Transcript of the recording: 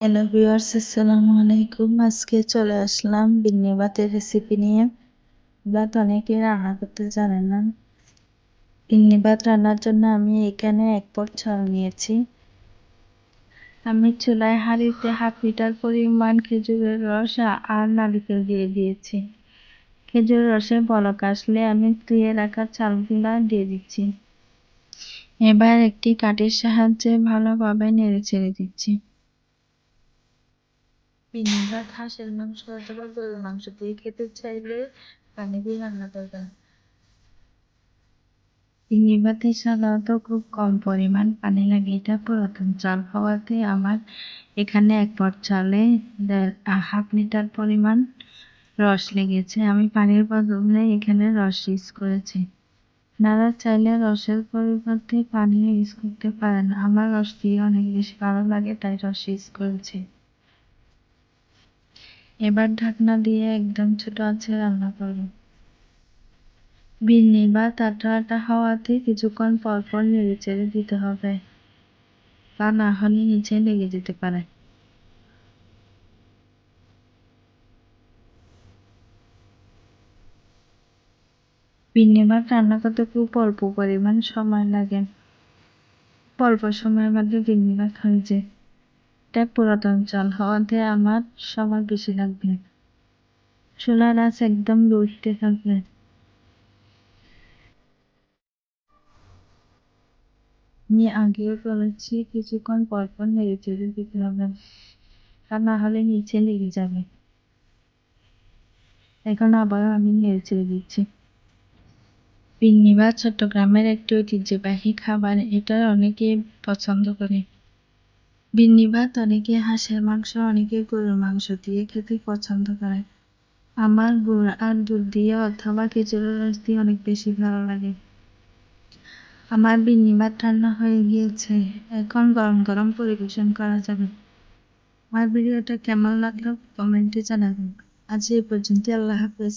Hello viewers, আসসালামু আলাইকুম। আজকে চলে আসলাম বিন্নি ভাতের রেসিপি নিয়ে। ভাত অনেকে রান্না করতে জানে না। বিন্নি ভাত রান্নার জন্য আমি এখানে 1 পট চাল নিয়েছি। আমি চুলায় হাঁড়িতে 1/2 লিটার পরিমাণ খেজুরের রস আর নারিকেল দিয়ে দিয়েছি। খেজুরের রসে বলক আসলে আমি ধুয়ে রাখা চালগুলা দিয়ে দিচ্ছি। এবার একটি কাঠির সাহায্যে ভালোভাবে নেড়েচেড়ে দিচ্ছি। বিন্নি ভাত হাঁসের মাংস অথবা গরুর মাংস দিয়ে খেতে চাইলে পানি দিয়ে রান্না করবেন। বিন্নি ভাতে সাধারণত খুব কম পরিমাণ পানি লাগে। এটা পুরাতন চাল হওয়াতে আমার এখানে 1 পট চালে 1/2 লিটার পরিমাণ রস লেগেছে। আমি পানির বদলে এখানে রস ইউজ করেছি। আপনারা চাইলে রসের পরিবর্তে পানি ইউজ করতে পারেন। আমার রস দিয়ে অনেক বেশি ভালো লাগে, তাই রস ইউজ করেছি। এবার ঢাকনা দিয়ে একদম ছোট আঁচে রান্না করব। বিন্নি ভাত আঠা আঠা হওয়াতে কিছুক্ষণ পর পর নেড়েচেড়ে দিতে হবে, তা না হলে নিচে লেগে যেতে পারে। বিন্নি ভাত রান্না করতে খুব অল্প পরিমাণ সময় লাগে। অল্প সময়ের মধ্যে বিন্নি ভাত হয়ে যায়। এটা পুরাতন চাল হওয়াতে আমার সময় বেশি লাগবে। চুলার আঁচ একদম লো হিটে থাকবে। আমি আগেও বলেছি কিছুক্ষণ পর পর নেড়েচেড়ে দিতে হবে, তা না হলে নিচে লেগে যাবে। এখন আবারও আমি নেড়েচেড়ে দিচ্ছি। বিন্নি ভাত চট্টগ্রামের একটি ঐতিহ্যবাহী খাবার। এটা অনেকে পছন্দ করে। বিন্নি ভাত অনেকে হাঁসের মাংস, অনেকে গরুর মাংস দিয়ে খেতে পছন্দ করে। আমার গুড় আর দুধ দিয়ে অথবা খেজুরের রস দিয়ে অনেক বেশি ভালো লাগে। আমার বিন্নি ভাত রান্না হয়ে গিয়েছে। এখন গরম গরম পরিবেশন করা যাবে। আমার ভিডিওটা কেমন লাগলো কমেন্টে জানাবেন। আজ এই পর্যন্ত, আল্লাহ হাফেজ।